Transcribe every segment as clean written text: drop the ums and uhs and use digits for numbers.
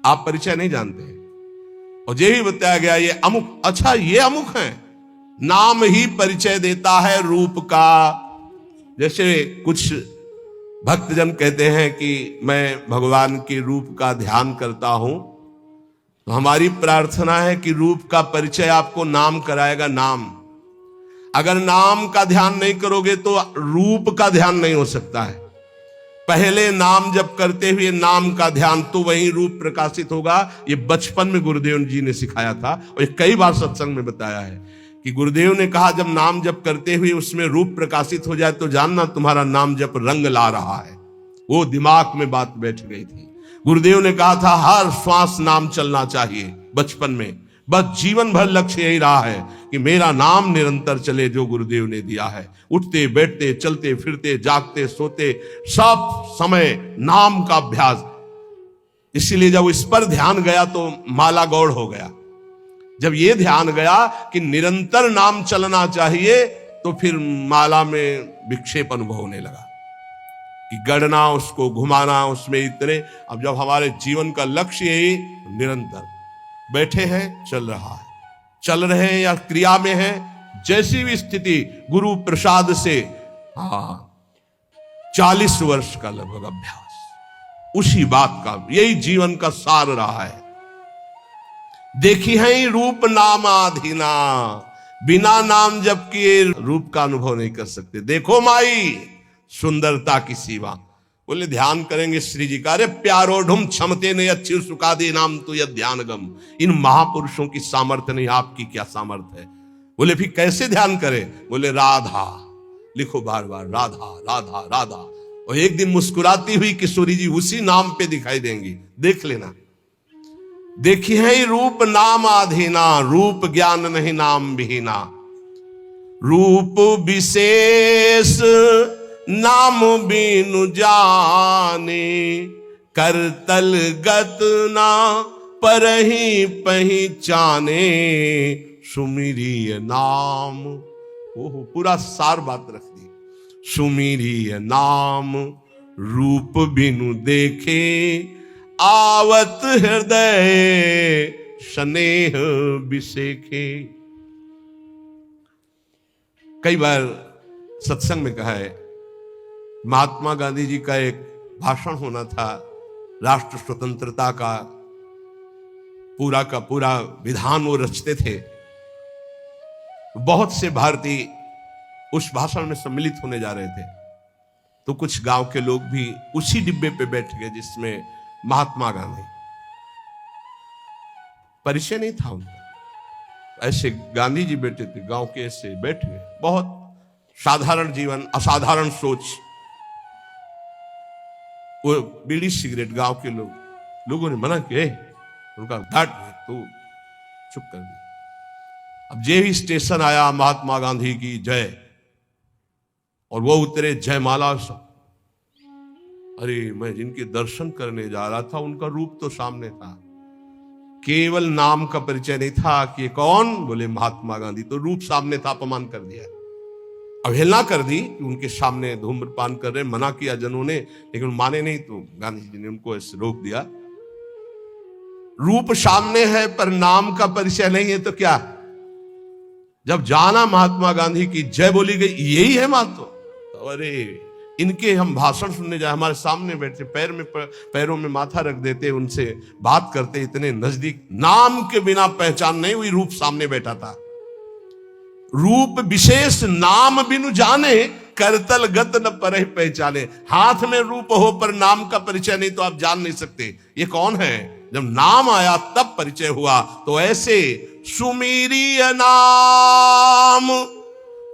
आप परिचय नहीं जानते हैं। और ये भी बताया गया ये अमुक, अच्छा ये अमुक है, नाम ही परिचय देता है रूप का। जैसे कुछ भक्तजन कहते हैं कि मैं भगवान के रूप का ध्यान करता हूं, तो हमारी प्रार्थना है कि रूप का परिचय आपको नाम कराएगा। नाम, अगर नाम का ध्यान नहीं करोगे तो रूप का ध्यान नहीं हो सकता है। पहले नाम जप करते हुए नाम का ध्यान, तो वही रूप प्रकाशित होगा। ये बचपन में गुरुदेव जी ने सिखाया था और ये कई बार सत्संग में बताया है कि गुरुदेव ने कहा जब नाम जप करते हुए उसमें रूप प्रकाशित हो जाए तो जानना तुम्हारा नाम जप रंग ला रहा है। वो दिमाग में बात बैठ गई थी। गुरुदेव ने कहा था हर श्वास नाम चलना चाहिए बचपन में, बस जीवन भर लक्ष्य यही रहा है कि मेरा नाम निरंतर चले, जो गुरुदेव ने दिया है। उठते बैठते चलते फिरते जागते सोते सब समय नाम का अभ्यास। इसीलिए जब इस पर ध्यान गया तो माला गौड़ हो गया। जब ये ध्यान गया कि निरंतर नाम चलना चाहिए तो फिर माला में विक्षेप अनुभव होने लगा कि गढ़ना, उसको घुमाना, उसमें इतने। अब जब हमारे जीवन का लक्ष्य यही निरंतर बैठे हैं, चल रहा है, चल रहे हैं या क्रिया में हैं, जैसी भी स्थिति गुरु प्रसाद से 40 वर्ष का लगभग अभ्यास, उसी बात का, यही जीवन का सार रहा है। देखी है रूप नामाधीना, बिना नाम जप किए रूप का अनुभव नहीं कर सकते। देखो माई सुंदरता की सीमा, बोले ध्यान करेंगे श्री जी का। अरे प्यारो ढुम क्षमते ने अच्छी सुखादे नाम तो यह ध्यान गम। इन महापुरुषों की सामर्थ्य नहीं, आपकी क्या सामर्थ्य है। बोले फिर कैसे ध्यान करें? बोले राधा लिखो, बार बार राधा राधा राधा। और एक दिन मुस्कुराती हुई किशोरी जी उसी नाम पे दिखाई देंगी, देख लेना। देखी है रूप नाम आधीना, रूप ज्ञान नहीं नाम विहीना। रूप विशेष नाम बिनु जाने, करतल गत ना परही पहचाने। सुमिरिय नाम, ओहो पूरा सार बात रख दी। सुमिरिय नाम रूप बिनु देखे, आवत हृदय स्नेह बिसेखे। कई बार सत्संग में कहा है, महात्मा गांधी जी का एक भाषण होना था, राष्ट्र स्वतंत्रता का पूरा विधान वो रचते थे। बहुत से भारतीय उस भाषण में सम्मिलित होने जा रहे थे, तो कुछ गांव के लोग भी उसी डिब्बे पे बैठ गए जिसमें महात्मा गांधी। परिचय नहीं था उनका, ऐसे गांधी जी बैठे थे, गांव के ऐसे बैठ गए। बहुत साधारण जीवन, असाधारण सोच। वो बीड़ी सिगरेट गांव के लोगों ने मना किया, उनका घाट तो चुप कर दिया। अब जे ही स्टेशन आया, महात्मा गांधी की जय, और वो उतरे, जयमाला सब। अरे मैं जिनके दर्शन करने जा रहा था उनका रूप तो सामने था, केवल नाम का परिचय नहीं था कि ये कौन, बोले महात्मा गांधी। तो रूप सामने था, अपमान कर दिया, अवहेलना कर दी कि उनके सामने धूम्रपान कर रहे। मना किया जनों ने, लेकिन माने नहीं, तो गांधी जी ने उनको ऐसे रोक दिया। रूप सामने है पर नाम का परिचय नहीं है तो क्या? जब जाना महात्मा गांधी की जय बोली गई, यही है महत्व। तो अरे इनके हम भाषण सुनने जाए, हमारे सामने बैठते, पैरों में माथा रख देते, उनसे बात करते, इतने नजदीक। नाम के बिना पहचान नहीं हुई, रूप सामने बैठा था। रूप विशेष नाम बिनु जाने, करतल गत न परहि पहचाने। हाथ में रूप हो पर नाम का परिचय नहीं तो आप जान नहीं सकते ये कौन है। जब नाम आया तब परिचय हुआ। तो ऐसे सुमिरिय नाम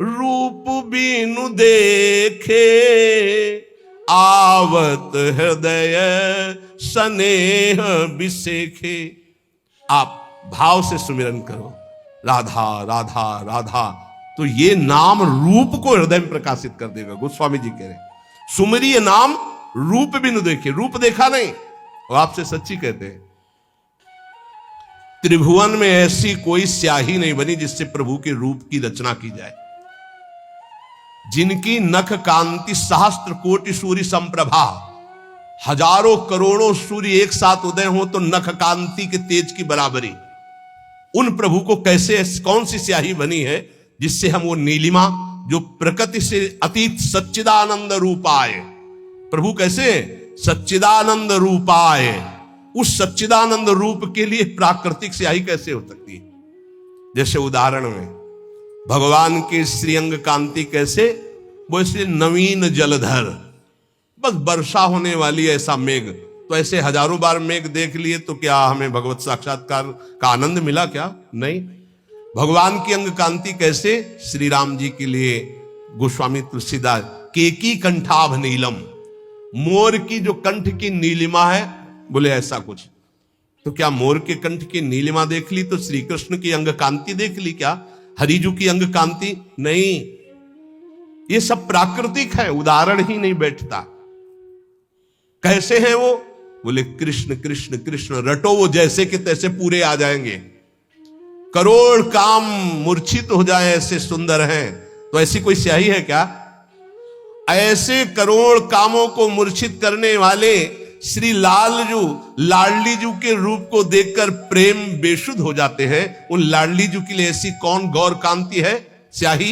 रूप बिनु देखे, आवत हृदय स्नेह बिसेखे। आप भाव से सुमिरन करो, राधा राधा राधा, तो ये नाम रूप को हृदय में प्रकाशित कर देगा। गोस्वामी जी कह रहे सुमिरिय नाम रूप बिनु देखे, रूप देखा नहीं। और आपसे सच्ची कहते हैं, त्रिभुवन में ऐसी कोई स्याही नहीं बनी जिससे प्रभु के रूप की रचना की जाए। जिनकी नख कांति सहस्त्र कोटि सूर्य संप्रभा, हजारों करोड़ों सूर्य एक साथ उदय हो तो नख कांति के तेज की बराबरी। उन प्रभु को कैसे, कौन सी स्याही बनी है जिससे हम वो नीलिमा जो प्रकृति से अतीत सच्चिदानंद रूपाय, प्रभु कैसे सच्चिदानंद रूपाय, उस सच्चिदानंद रूप के लिए प्राकृतिक स्याही कैसे हो सकती है। जैसे उदाहरण में भगवान के श्रीअंग कांति कैसे, वो इसलिए नवीन जलधर, बस वर्षा होने वाली ऐसा मेघ। तो ऐसे हजारों बार मेघ देख लिए तो क्या हमें भगवत साक्षात्कार का आनंद मिला क्या? नहीं। भगवान की अंग कांति कैसे, श्री राम जी के लिए गोस्वामी तुलसीदास केकी कंठाभ नीलम, मोर की जो कंठ की नीलिमा है, बोले ऐसा कुछ। तो क्या मोर के कंठ की नीलिमा देख ली तो श्री कृष्ण की अंग कांति देख ली क्या? हरिजू की अंग कांति नहीं। ये सब प्राकृतिक है, उदाहरण ही नहीं बैठता। कैसे हैं वो? बोले कृष्ण कृष्ण कृष्ण रटो, वो जैसे कि तैसे पूरे आ जाएंगे। करोड़ काम मूर्छित हो जाए ऐसे सुंदर हैं। तो ऐसी कोई स्याही है क्या? ऐसे करोड़ कामों को मूर्छित करने वाले श्री लालजू लाडली जू के रूप को देखकर प्रेम बेशुद्ध हो जाते हैं। उन लाडली जू के लिए ऐसी कौन गौर कांति है, स्याही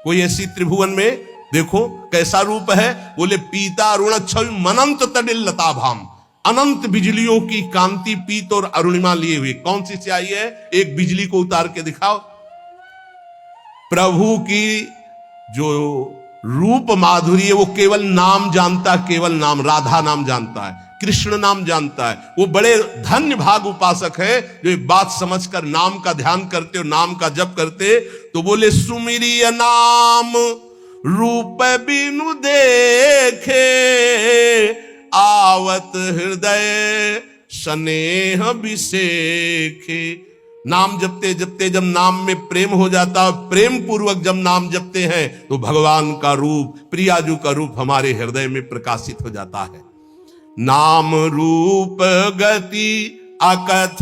कोई ऐसी त्रिभुवन में? देखो कैसा रूप है। बोले पीता अरुण छवि मनंत तडिल लताभाम, अनंत बिजलियों की कांति पीत और अरुणिमा लिए हुई। कौन सी स्याही है? एक बिजली को उतार के दिखाओ। प्रभु की जो रूप माधुरी है वो केवल नाम जानता, केवल नाम, राधा नाम जानता है, कृष्ण नाम जानता है। वो बड़े धन्य भाग उपासक है जो एक बात समझकर नाम का ध्यान करते और नाम का जप करते। तो बोले सुमिरिय नाम रूप बिनु देखे, आवत हृदय स्नेह बिसेखे। नाम जपते जपते जब नाम में प्रेम हो जाता है, प्रेम पूर्वक जब नाम जपते हैं तो भगवान का रूप, प्रियाजू का रूप हमारे हृदय में प्रकाशित हो जाता है। नाम रूप गति अकथ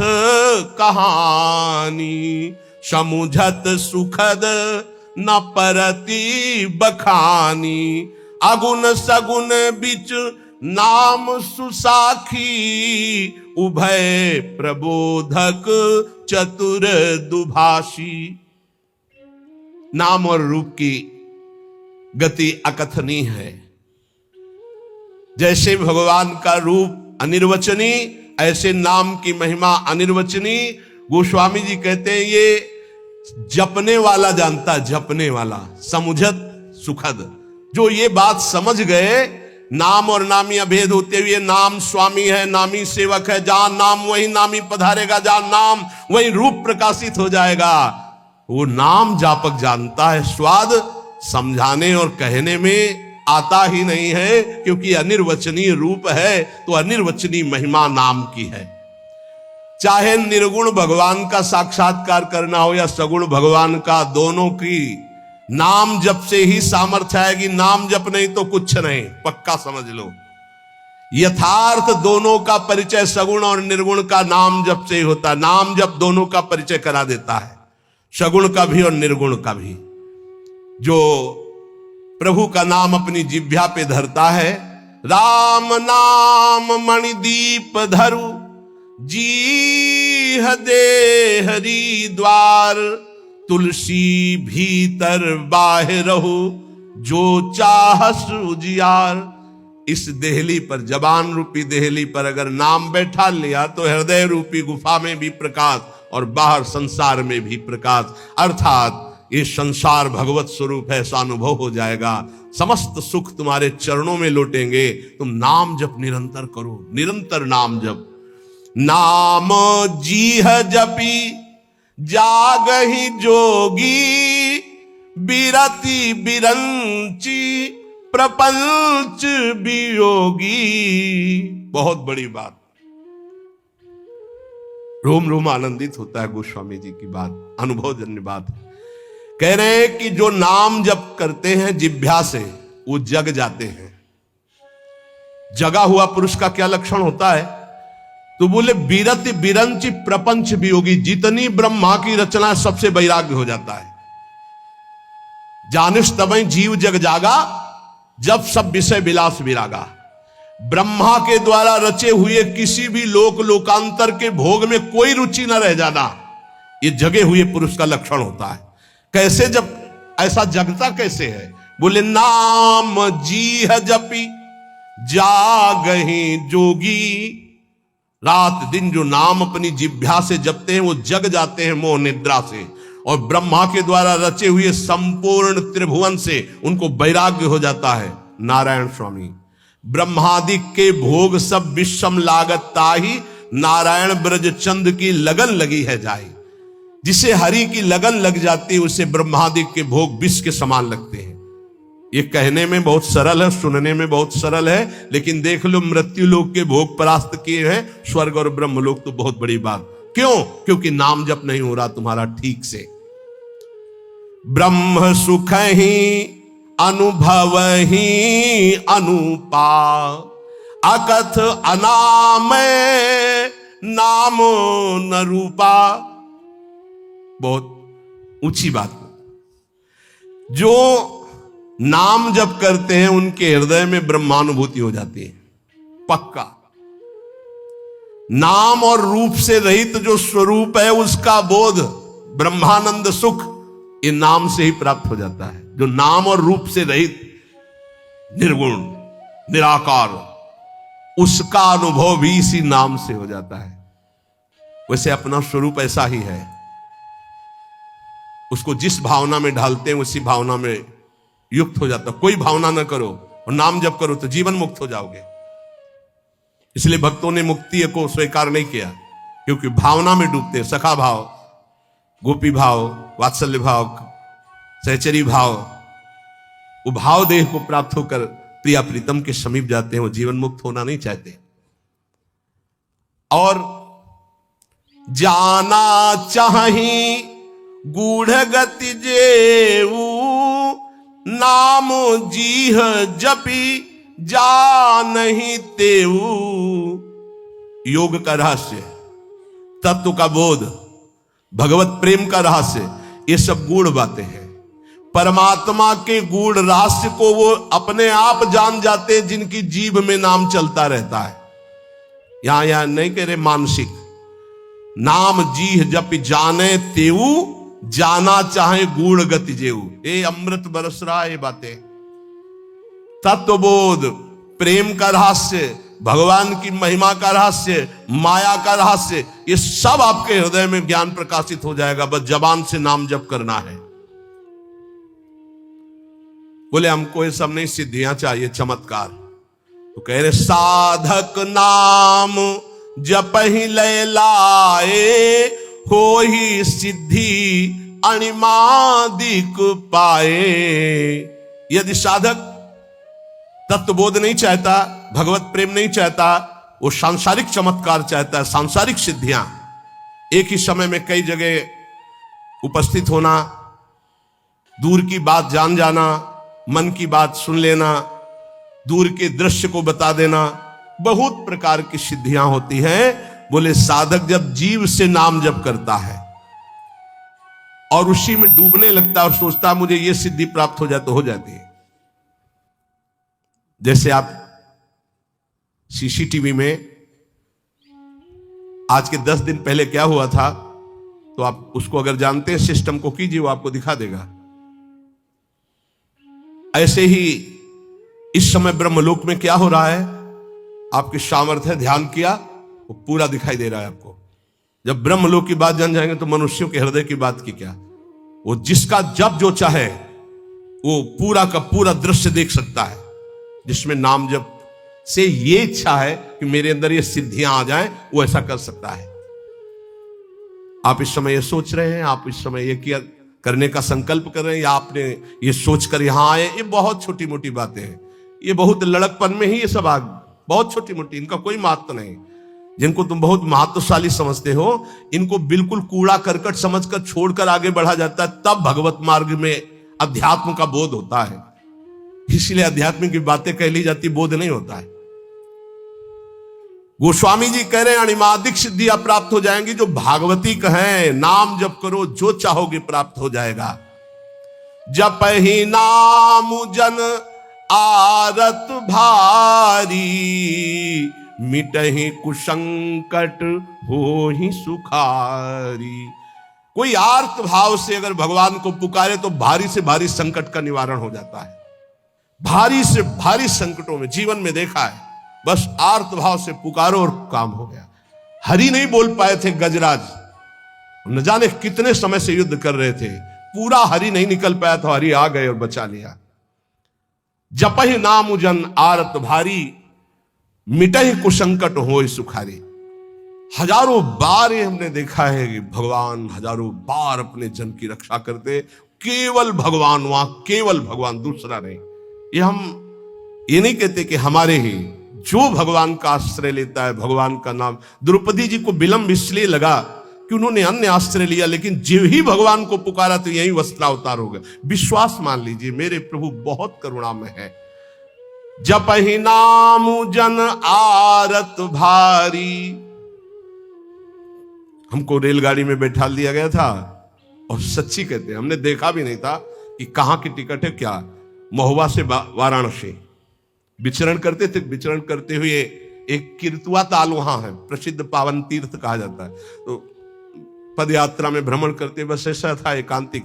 कहानी, समुझत सुखद न परति बखानी। अगुण सगुण बिच नाम सुसाखी, उभय प्रबोधक चतुर दुभाषी। नाम और रूप की गति अकथनीय है। जैसे भगवान का रूप अनिर्वचनीय, ऐसे नाम की महिमा अनिर्वचनीय। गोस्वामी जी कहते हैं ये जपने वाला जानता, जपने वाला, समुझत सुखद। जो ये बात समझ गए, नाम और नामी अभेद होते हुए नाम स्वामी है, नामी सेवक है। जहां नाम वही नामी पधारेगा, जहां नाम वही रूप प्रकाशित हो जाएगा। वो नाम जापक जानता है। स्वाद समझाने और कहने में आता ही नहीं है, क्योंकि अनिर्वचनीय रूप है तो अनिर्वचनीय महिमा नाम की है। चाहे निर्गुण भगवान का साक्षात्कार करना हो या सगुण भगवान का, दोनों की नाम जप से ही सामर्थ्य आएगी। नाम जप नहीं तो कुछ नहीं, पक्का समझ लो। यथार्थ दोनों का परिचय सगुण और निर्गुण का नाम जप से ही होता है। नाम जप दोनों का परिचय करा देता है, सगुण का भी और निर्गुण का भी। जो प्रभु का नाम अपनी जिह्वा पे धरता है, राम नाम मणिदीप धरु, जी दे हरि द्वार। तुलसी भीतर बाहरहु, जो चाहस उजियार। इस देहली पर, जबान रूपी देहली पर अगर नाम बैठा लिया तो हृदय रूपी गुफा में भी प्रकाश और बाहर संसार में भी प्रकाश। अर्थात ये संसार भगवत स्वरूप है, ऐसा अनुभव हो जाएगा। समस्त सुख तुम्हारे चरणों में लौटेंगे। तुम नाम जप निरंतर करो, निरंतर नाम जप। नाम जीह जपी जागहि जोगी, बिरति बिरंची प्रपंच वियोगी। बहुत बड़ी बात, रोम रोम आनंदित होता है गोस्वामी जी की बात, अनुभवजन्य बात है। कह रहे हैं कि जो नाम जप करते हैं जिह्वा से, वो जग जाते हैं। जगा हुआ पुरुष का क्या लक्षण होता है? तो बोले बिरति बिरंची प्रपंच वियोगी। जितनी ब्रह्मा की रचना सबसे वैराग्य हो जाता है। जानिस तबई जीव जग जागा, जब सब विषय विलास विरागा। ब्रह्मा के द्वारा रचे हुए किसी भी लोकांतर के भोग में कोई रुचि न रह जाना, ये जगे हुए पुरुष का लक्षण होता है। कैसे, जब ऐसा जगता कैसे है? बोले नाम जीह जपी जागहि जोगी। रात दिन जो नाम अपनी जिह्वा से जपते हैं वो जग जाते हैं मोह निद्रा से, और ब्रह्मा के द्वारा रचे हुए संपूर्ण त्रिभुवन से उनको वैराग्य हो जाता है। नारायण स्वामी, ब्रह्मादिक के भोग सब विषम लागत ताही, नारायण ब्रज चंद की लगन लगी है जाई। जिसे हरि की लगन लग जाती है उसे ब्रह्मादिक के भोग विष के समान लगते हैं। ये कहने में बहुत सरल है, सुनने में बहुत सरल है, लेकिन देख लो मृत्यु लोक के भोग परास्त किए हैं, स्वर्ग और ब्रह्म लोक तो बहुत बड़ी बात। क्यों? क्योंकि नाम जप नहीं हो रहा तुम्हारा ठीक से। ब्रह्म सुख ही अनुभव ही अनुपा, अकथ अनाम नाम न रूपा। बहुत ऊंची बात। जो नाम जप करते हैं उनके हृदय में ब्रह्मानुभूति हो जाती है, पक्का। नाम और रूप से रहित जो स्वरूप है उसका बोध, ब्रह्मानंद सुख, ये नाम से ही प्राप्त हो जाता है। जो नाम और रूप से रहित, निर्गुण, निराकार, उसका अनुभव भी इसी नाम से हो जाता है। वैसे अपना स्वरूप ऐसा ही है, उसको जिस भावना में ढालते हैं उसी भावना में युक्त हो जाता। कोई भावना न करो और नाम जप करो तो जीवन मुक्त हो जाओगे। इसलिए भक्तों ने मुक्ति को स्वीकार नहीं किया, क्योंकि भावना में डूबते। सखा भाव, गोपी भाव, वात्सल्य भाव, सहचरी भाव, वो भाव देह को प्राप्त होकर प्रिया प्रीतम के समीप जाते हैं, वो जीवन मुक्त होना नहीं चाहते। और जाना चाही गूढ़ गति जेऊ, नाम जीह जपी जा नहीं तेऊ। योग का रहस्य, तत्व का बोध, भगवत प्रेम का रहस्य, ये सब गूढ़ बातें हैं। परमात्मा के गूढ़ रहस्य को वो अपने आप जान जाते हैं जिनकी जीभ में नाम चलता रहता है। यहां नहीं कह रहे मानसिक, नाम जीह जप जाने तेऊ, जाना चाहे गूढ़ गति जेऊ। ये अमृत बरस रहा है। ये बातें तत्वबोध, प्रेम का रहस्य, भगवान की महिमा का रहस्य, माया का रहस्य, ये सब आपके हृदय में ज्ञान प्रकाशित हो जाएगा। बस जबान से नाम जप करना है। बोले हमको ये सब नहीं, सिद्धियां चाहिए, चमत्कार। तो कह रहे साधक नाम जप ही लय लाए, हो ही सिद्धि अणिमादिक पाए। यदि साधक तत्वबोध नहीं चाहता, भगवत प्रेम नहीं चाहता, वो सांसारिक चमत्कार चाहता है, सांसारिक सिद्धियां, एक ही समय में कई जगह उपस्थित होना, दूर की बात जान जाना, मन की बात सुन लेना, दूर के दृश्य को बता देना, बहुत प्रकार की सिद्धियां होती हैं। बोले साधक जब जीव से नाम जप करता है और उसी में डूबने लगता है और सोचता है मुझे ये सिद्धि प्राप्त हो जाए, तो हो जाती है। जैसे आप सीसीटीवी में आज के 10 दिन पहले क्या हुआ था, तो आप उसको अगर जानते हैं सिस्टम को कीजिए, वो आपको दिखा देगा। ऐसे ही इस समय ब्रह्मलोक में क्या हो रहा है, आपकी सामर्थ्य ध्यान किया, वो पूरा दिखाई दे रहा है आपको। जब ब्रह्मलोक की बात जान जाएंगे तो मनुष्यों के हृदय की बात की क्या, वो जिसका जब जो चाहे वो पूरा का पूरा दृश्य देख सकता है, जिसमें नाम जप से ये इच्छा है कि मेरे अंदर ये सिद्धियां आ जाएं, वो ऐसा कर सकता है। आप इस समय ये सोच रहे हैं, आप इस समय ये किया करने का संकल्प कर रहे हैं, या आपने ये सोचकर यहां आए, ये बहुत छोटी मोटी बातें हैं। ये बहुत लड़कपन में ही ये सब बहुत छोटी मोटी, इनका कोई महत्व नहीं। जिनको तुम बहुत महत्वशाली समझते हो, इनको बिल्कुल कूड़ा करकट समझकर छोड़कर आगे बढ़ा जाता है, तब भगवत मार्ग में अध्यात्म का बोध होता है। इसलिए अध्यात्म की बातें कह ली जाती, बोध नहीं होता है। गोस्वामी जी कह रहे हैं अणिमादिक सिद्धियां प्राप्त हो जाएंगी जो भागवती कहें, नाम जप करो जो चाहोगे प्राप्त हो जाएगा। जप ही नाम जन आरत भारी, मिटहि कुसंकट होहि सुखारी। कोई आर्त भाव से अगर भगवान को पुकारे तो भारी से भारी संकट का निवारण हो जाता है। भारी से भारी संकटों में जीवन में देखा है, बस आर्त भाव से पुकारो और काम हो गया। हरि नहीं बोल पाए थे गजराज, न जाने कितने समय से युद्ध कर रहे थे, पूरा हरि नहीं निकल पाया था, हरि आ गए और बचा लिया। जपहि नाम जन आरत भारी, मिटहि कुसंकट होय सुखारी। हजारों बार ये हमने देखा है कि भगवान हजारों बार अपने जन की रक्षा करते, केवल भगवान, वहां केवल भगवान, दूसरा नहीं। ये हम ये नहीं कहते कि हमारे ही, जो भगवान का आश्रय लेता है, भगवान का नाम। द्रौपदी जी को विलंब इसलिए लगा कि उन्होंने अन्य आश्रय लिया, लेकिन जब ही भगवान को पुकारा तो यही वस्त्रावतार हो गया। विश्वास मान लीजिए, मेरे प्रभु बहुत करुणामय है। जपहि नाम जन आरत भारी। हमको रेलगाड़ी में बैठा दिया गया था और सच्ची कहते हैं, हमने देखा भी नहीं था कि कहां की टिकट है क्या। महुआ से वाराणसी विचरण करते थे। विचरण करते हुए एक किरतुआ ताल वहां है, प्रसिद्ध पावन तीर्थ कहा जाता है। तो पद यात्रा में भ्रमण करते, बस ऐसा था एकांतिक,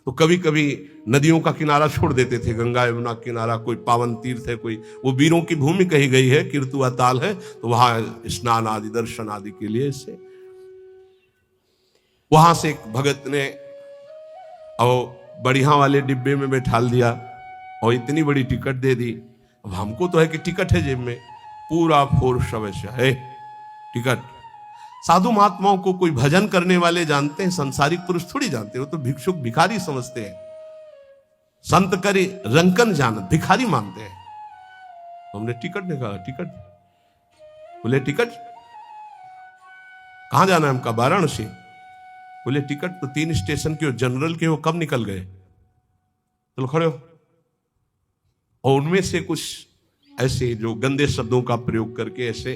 तो कभी कभी नदियों का किनारा छोड़ देते थे, गंगा यमुना किनारा, कोई पावन तीर्थ है, कोई वो वीरों की भूमि कही गई है, किरतुआ ताल है, तो वहां स्नान आदि दर्शन आदि के लिए से वहां से एक भगत ने और बढ़िया वाले डिब्बे में बैठा दिया और इतनी बड़ी टिकट दे दी। अब हमको तो है कि टिकट है जेब में, पूरा फोर्स अवश्य है टिकट। साधु महात्माओं को कोई भजन करने वाले जानते हैं, संसारिक पुरुष थोड़ी जानते हैं, वो तो भिक्षुक भिखारी समझते हैं। संत करे रंकन जानत, भिखारी मानते हैं। तो हमने टिकट निकाला, टिकट बोले टिकट कहां जाना है हमका? वाराणसी। बोले टिकट तो 3 स्टेशन के जनरल के, वो कब निकल गए? चलो खड़े हो। और उनमें से कुछ ऐसे जो गंदे शब्दों का प्रयोग करके, ऐसे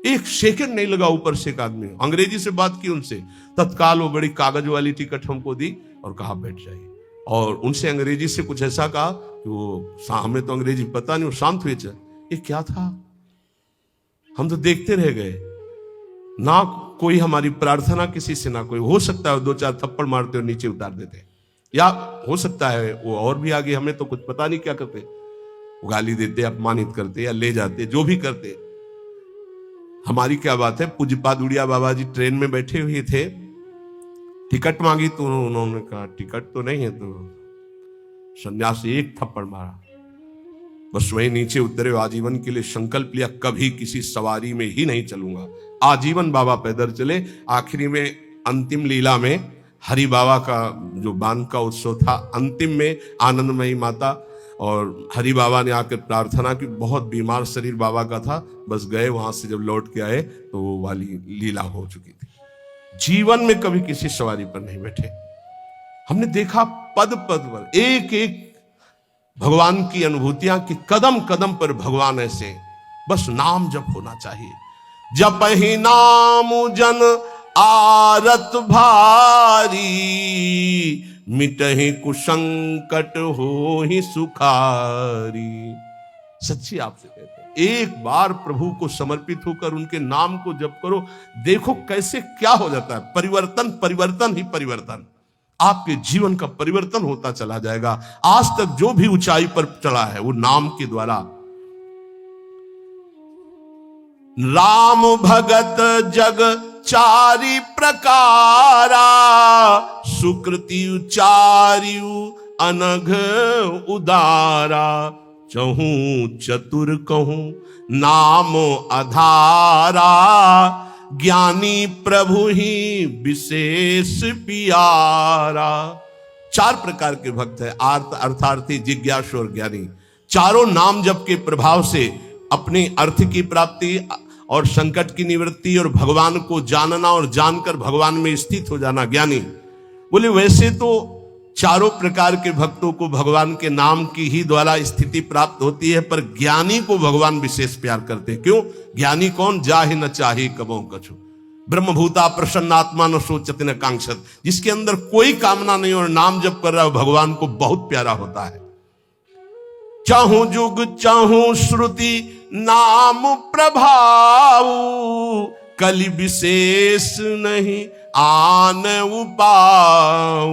एक सेकंड नहीं लगा, ऊपर से एक आदमी अंग्रेजी से बात की उनसे, तत्काल वो बड़ी कागज वाली टिकट हमको दी और कहा बैठ जाइए। और उनसे अंग्रेजी से कुछ ऐसा कहा कि वो, हमें तो अंग्रेजी पता नहीं, वो शांत हुए। ये क्या था? हम तो देखते रह गए, ना कोई हमारी प्रार्थना किसी से, ना कोई। हो सकता है 2-4 थप्पड़ मारते और नीचे उतार देते, या हो सकता है वो और भी आगे, हमें तो कुछ पता नहीं क्या करते, गाली देते, अपमानित करते या ले जाते, जो भी करते। हमारी क्या बात है। पूज्यपाद उड़िया बाबा जी ट्रेन में बैठे हुए थे, टिकट मांगी तो उन्होंने कहा टिकट तो नहीं है, तो सन्यासी एक थप्पड़ मारा, बस वही नीचे उतरे। आजीवन के लिए संकल्प लिया, कभी किसी सवारी में ही नहीं चलूंगा। आजीवन बाबा पैदल चले। आखिरी में अंतिम लीला में हरि बाबा का जो बांध का उत्सव था, अंतिम में आनंदमयी माता और हरि बाबा ने आकर प्रार्थना की। बहुत बीमार शरीर बाबा का था, बस गए वहां से जब लौट के आए तो वो वाली लीला हो चुकी थी। जीवन में कभी किसी सवारी पर नहीं बैठे। हमने देखा पद पद पर, एक एक भगवान की अनुभूतियां, कि कदम कदम पर भगवान ऐसे, बस नाम जप होना चाहिए। जपहि नाम जन आरत भारी, मिटहि कुसंकट होहि सुखारी। सच्ची आपसे कहते हैं, एक बार प्रभु को समर्पित होकर उनके नाम को जप करो, देखो कैसे क्या हो जाता है। परिवर्तन, परिवर्तन ही परिवर्तन। आपके जीवन का परिवर्तन होता चला जाएगा। आज तक जो भी ऊंचाई पर चढ़ा है वो नाम के द्वारा। राम भगत जग चारि प्रकारा, सुकृति उचारियु अनघ उदारा। चहूं चतुर कहूं नाम आधारा, ज्ञानी प्रभु ही विशेष पियारा। 4 प्रकार के भक्त है, आर्त, अर्थार्थी, जिज्ञासु और ज्ञानी। चारों नाम जप के प्रभाव से अपने अर्थ की प्राप्ति और संकट की निवृत्ति और भगवान को जानना और जानकर भगवान में स्थित हो जाना ज्ञानी। बोले वैसे तो चारों प्रकार के भक्तों को भगवान के नाम की ही द्वारा स्थिति प्राप्त होती है, पर ज्ञानी को भगवान विशेष प्यार करते हैं। क्यों? ज्ञानी कौन? जाहि न चाहे कबहु कछु, ब्रह्मभूता प्रसन्नात्मा न सोचति न कांक्षत। जिसके अंदर कोई कामना नहीं और नाम जप कर रहा है, भगवान को बहुत प्यारा होता है। चाहूं जुग चाहूं श्रुति नाम प्रभाव, कलि विशेष नहीं आन उपाऊ।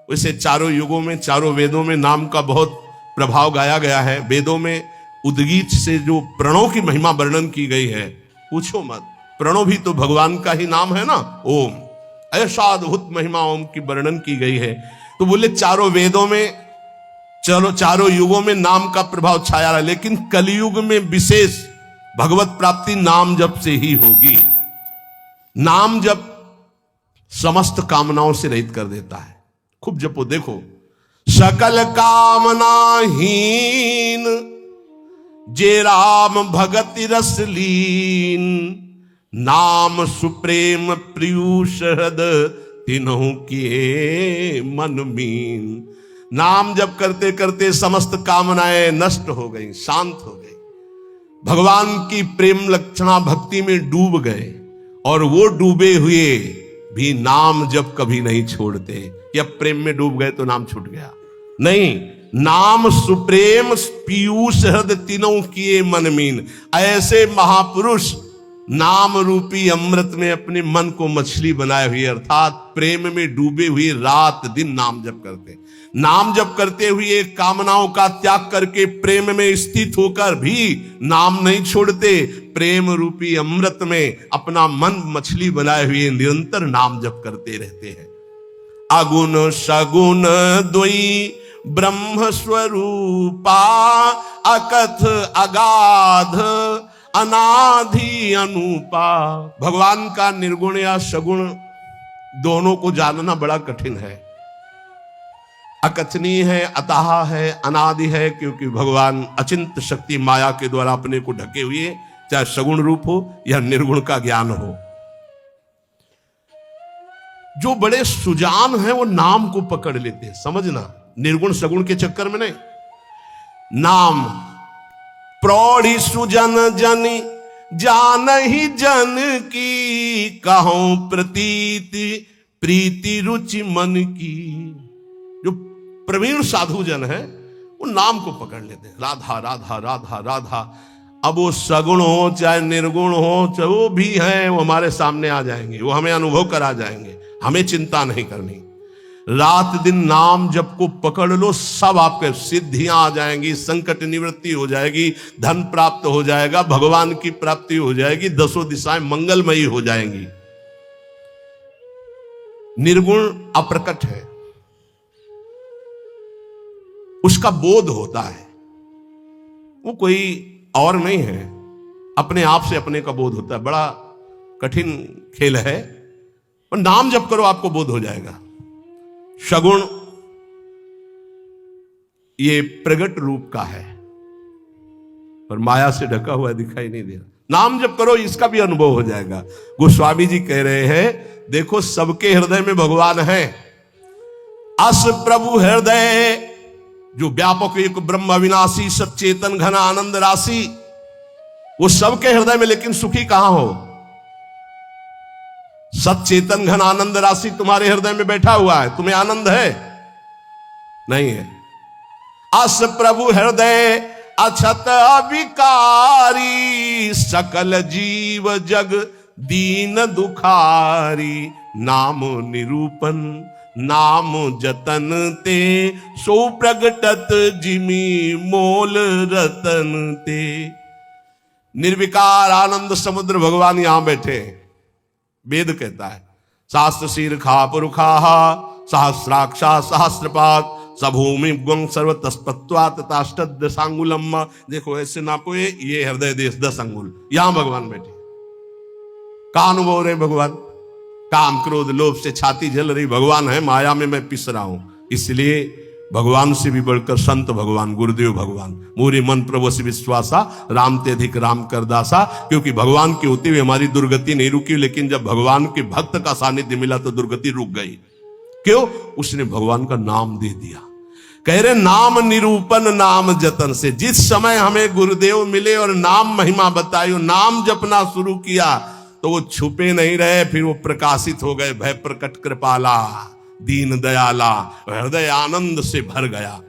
वैसे चारों युगों में, चारों वेदों में नाम का बहुत प्रभाव गाया गया है। वेदों में उद्गीत से जो प्रणव की महिमा वर्णन की गई है, पूछो मत। प्रणव भी तो भगवान का ही नाम है ना, ओम। ऐसा अद्भुत महिमा ओम की वर्णन की गई है। तो बोले चारों वेदों में, चलो चारों युगों में नाम का प्रभाव छाया रहा, लेकिन कलयुग में विशेष भगवत प्राप्ति नाम जप से ही होगी। नाम जप समस्त कामनाओं से रहित कर देता है। खूब जपो, देखो। सकल कामनाहीन जे राम भगति रस लीन, नाम सुप्रेम प्रियुष हृद तिन्हु किए मन मीन। नाम जप करते करते समस्त कामनाएं नष्ट हो गई, शांत हो गई, भगवान की प्रेम लक्षणा भक्ति में डूब गए, और वो डूबे हुए भी नाम जप कभी नहीं छोड़ते। या प्रेम में डूब गए तो नाम छूट गया, नहीं। नाम सुप्रेम पीयूष हृद तीनों किए मन मीन। ऐसे महापुरुष नाम रूपी अमृत में अपने मन को मछली बनाए हुए, अर्थात प्रेम में डूबे हुए रात दिन नाम जप करते। नाम जप करते हुए कामनाओं का त्याग करके प्रेम में स्थित होकर भी नाम नहीं छोड़ते। प्रेम रूपी अमृत में अपना मन मछली बनाए हुए निरंतर नाम जप करते रहते हैं। अगुण सगुण द्वयी ब्रह्म स्वरूपा, अकथ अगाध अनाधि अनुपा। भगवान का निर्गुण या सगुण दोनों को जानना बड़ा कठिन है। अकथनीय है, अतः है, अनादि है, क्योंकि भगवान अचिंत शक्ति माया के द्वारा अपने को ढके हुए, चाहे सगुण रूप हो या निर्गुण का ज्ञान हो। जो बड़े सुजान हैं वो नाम को पकड़ लेते हैं, समझना, निर्गुण सगुण के चक्कर में नहीं। नाम प्रौढ़ी सुजन जनि जान ही जन की, कहूं प्रतीति प्रीति रुचि मन की। जो प्रवीण साधु जन है वो नाम को पकड़ लेते हैं, राधा राधा राधा राधा। अब वो सगुण हो चाहे निर्गुण हो, चाहे वो भी है, वो हमारे सामने आ जाएंगे, वो हमें अनुभव करा जाएंगे, हमें चिंता नहीं करनी। रात दिन नाम जप को पकड़ लो, सब आपके सिद्धियां आ जाएंगी, संकट निवृत्ति हो जाएगी, धन प्राप्त हो जाएगा, भगवान की प्राप्ति हो जाएगी, दसों दिशाएं मंगलमयी हो जाएंगी। निर्गुण अप्रकट है, उसका बोध होता है, वो कोई और नहीं है, अपने आप से अपने का बोध होता है। बड़ा कठिन खेल है, और नाम जप करो आपको बोध हो जाएगा। सगुण ये प्रगट रूप का है, पर माया से ढका हुआ दिखाई नहीं दे रहा। नाम जप करो, इसका भी अनुभव हो जाएगा। गोस्वामी जी कह रहे हैं, देखो सबके हृदय में भगवान है। अस प्रभु हृदय, जो व्यापक एक ब्रह्म अविनाशी सच्चेतन घन आनंद राशि, वो सबके हृदय में, लेकिन सुखी कहां हो? सच्चेतन घन आनंद राशि तुम्हारे हृदय में बैठा हुआ है, तुम्हें आनंद है? नहीं है। अस प्रभु हृदय अछत अविकारी, सकल जीव जग दीन दुखारी। नाम निरूपण नाम जतन ते, सो प्रगटत जिमी मोल रतन ते। निर्विकार आनंद समुद्र भगवान यहां बैठे हैं। वेद कहता है, शास्त्र शीर खा पुरुखाहा सहस्राक्षा सहस्रपात सभूमि गुं सर्व तस्पत्वा तथाष्टद दशांगुलम। देखो ऐसे नापो, ये हृदय देश 10 अंगुल, यहां भगवान बैठे। का अनुभव रहे भगवान? काम क्रोध लोभ से छाती जल रही, भगवान है, माया में मैं पिस रहा हूं। इसलिए भगवान से भी बढ़कर संत भगवान, गुरुदेव भगवान। मोरे मन प्रभु से विश्वासा, राम ते अधिक राम कर दासा। क्योंकि भगवान के होते हुए हमारी दुर्गति नहीं रुकी, लेकिन जब भगवान के भक्त का सानिध्य मिला तो दुर्गति रुक गई। क्यों? उसने भगवान का नाम दे दिया। कह रहे नाम निरूपण नाम जतन से। जिस समय हमें गुरुदेव मिले और नाम महिमा बताई, नाम जपना शुरू किया, तो वो छुपे नहीं रहे, फिर वो प्रकाशित हो गए। भय प्रकट कृपाला दीन दयाला, हृदय आनंद से भर गया।